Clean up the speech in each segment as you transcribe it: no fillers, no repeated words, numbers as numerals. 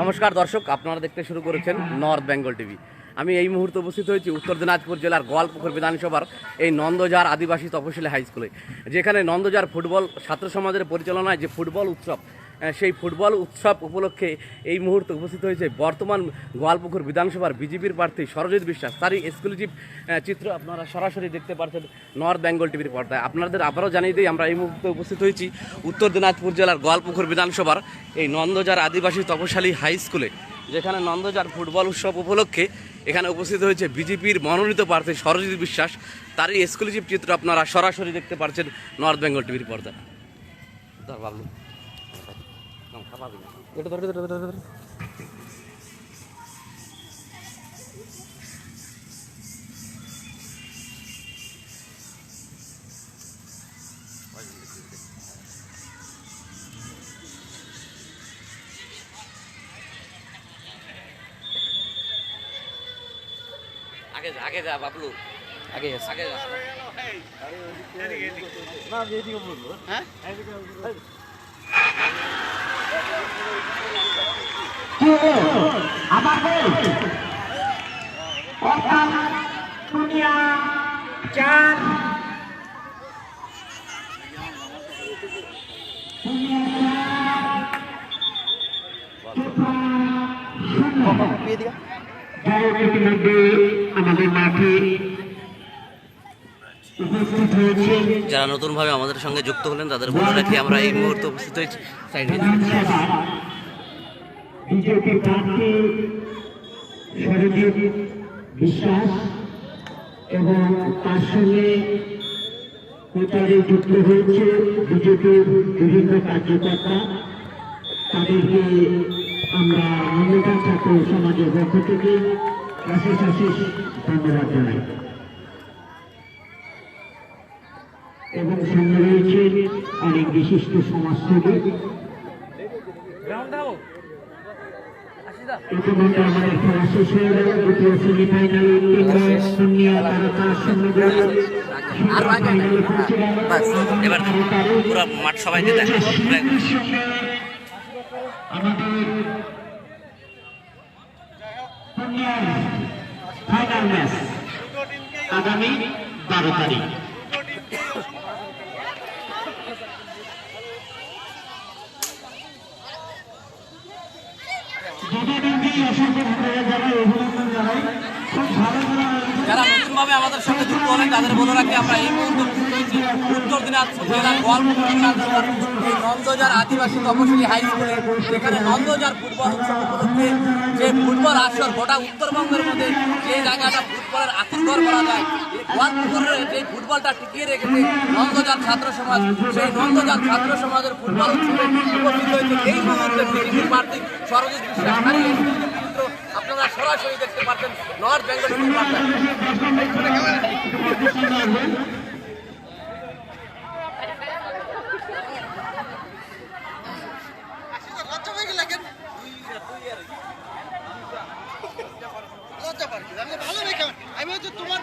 নমস্কার দর্শক, আপনারা দেখতে শুরু করেছেন নর্থ বেঙ্গল টিভি। আমি এই মুহূর্তে উপস্থিত হয়েছি উত্তর দিনাজপুর জেলার গোয়ালপুকুর বিধানসভার এই নন্দজার আদিবাসী তপশিলি হাই স্কুলে, যেখানে নন্দজার ফুটবল ছাত্র সমাজের পরিচালনায় যে ফুটবল উৎসব, সেই ফুটবল উৎসব উপলক্ষে এই মুহূর্তে উপস্থিত হয়েছে বর্তমান গোয়ালপুকুর বিধানসভার বিজেপির প্রার্থী সরজিৎ বিশ্বাস। তারই এক্সক্লুসিভ চিত্র আপনারা সরাসরি দেখতে পাচ্ছেন নর্থ বেঙ্গল টিভির পর্দায়। আপনাদের আবারও জানিয়ে দিই, আমরা এই মুহূর্তে উপস্থিত হয়েছি উত্তর দিনাজপুর জেলার গোয়ালপুকুর বিধানসভার এই নন্দজার আদিবাসী তপশিলি হাই স্কুলে, যেখানে নন্দজার ফুটবল উৎসব উপলক্ষে এখানে উপস্থিত হয়েছে বিজেপির মনোনীত প্রার্থী সরজিৎ বিশ্বাস। তারই এক্সক্লুসিভ চিত্র আপনারা সরাসরি দেখতে পাচ্ছেন নর্থ বেঙ্গল টিভির পর্দায়। আগে যা বাবলু, আগে যা। হ্যাঁ, আমাদের দুনিয়া চাঁদ আমাদের মাঠে উপস্থিত হয়েছে। যারা নতুনভাবে আমাদের সঙ্গে যুক্ত হলেন তাদের বলে রাখি, আমরা এই মুহূর্তে উপস্থিত হয়েছি বিজেপি প্রার্থী সরজিৎ বিশ্বাস এবং তার সঙ্গে প্রচারে যুক্ত হয়েছে বিজেপির বিভিন্ন কার্যকর্তা। তাদেরকে আমরা নন্দজার ছাত্র সমাজের পক্ষ থেকে অশেষ ধন্যবাদ জানাই। এবং সঙ্গে রয়েছে অনেক বিশিষ্ট সমাজসেবী। ইতিমধ্যে আমাদের খেলা শেষ হয়ে গেল। দ্বিতীয় সেমিফাইনালে সোনিয়া তারকার সঙ্গে মাঠ সবাইকে দেখা আমাদের ফাইনাল ম্যাচ আগামী 12 তারিখ। যারা নতুনভাবে আমাদের সঙ্গে যুক্ত হলেন তাদের বলে রাখি, আমরা এই মুহূর্তে উত্তর দিনাজপুর জেলার গোয়ালপুকুর বিধানসভার এই নন্দজার আদিবাসী তপশিলি হাই স্কুলে, যেখানে নন্দজার ফুটবল উৎসব উপলক্ষে যে ফুটবল আসর গোটা উত্তরবঙ্গের মধ্যে যে জায়গাটা ফুটবলের আতিথ্যর করা যায়, গোয়ালপুকুরের যে ফুটবলটা টিকিয়ে রেখেছে নন্দজার ছাত্র সমাজ, সেই নন্দজার ছাত্র সমাজের ফুটবল উৎসবে উপস্থিত হয়েছে এই মুহূর্তে বিজেপির প্রার্থী সরজিৎ বিশ্বাস। আপনারা সরাসরি দেখতে পাচ্ছেন নর্থ বেঙ্গল টিভির পর্দায়। আমি হচ্ছে তোমার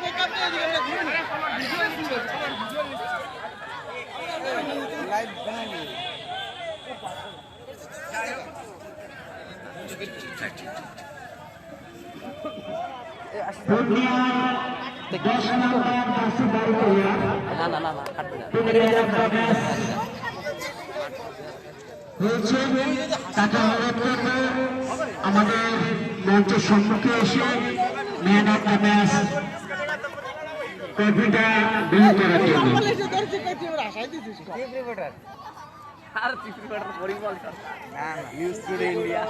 আমাদের মঞ্চের সম্মুখে এসে ম্যান অফ দ্য ম্যাচ ট্রফিটা বিলি করার জন্য। ইন্ডিয়া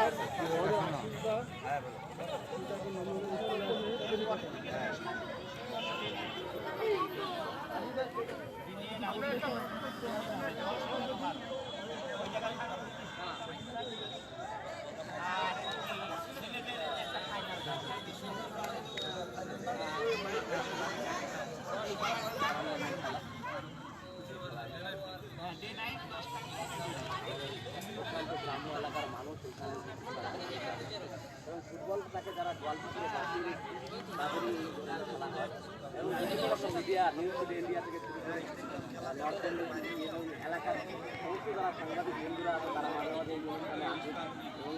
ফুটবলটাকে যারা গোয়ালপুকুরে তাদেরই খেলা হয় এবং বিভিন্ন রকম মিডিয়া নিউজ ইন্ডিয়া থেকে শুরু করে নর্থ বেঙ্গল এবং এলাকার সমস্ত যারা সাংবাদিক বন্ধুরা আছে তারা মাঝে মাঝে এই অনুষ্ঠানে আসে এবং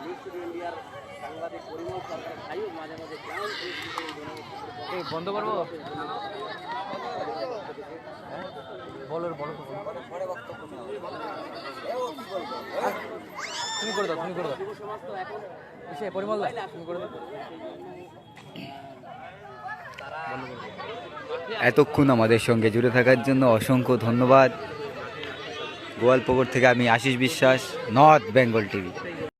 নিউজ টুডে ইন্ডিয়ার সাংবাদিক পরিমল সরকার ভাইও মাঝে মাঝে কেমন এই বন্ধ করবো বলো বলো তুমি করে দাও সমাজ তো এখন এসে পরিমল দা তুমি করে দাও এতক্ষণ আমাদের সঙ্গে জুড়ে থাকার জন্য অসংখ্য ধন্যবাদ। গোয়ালপুকুর থেকে আমি আশিস বিশ্বাস, নর্থ বেঙ্গল টিভি।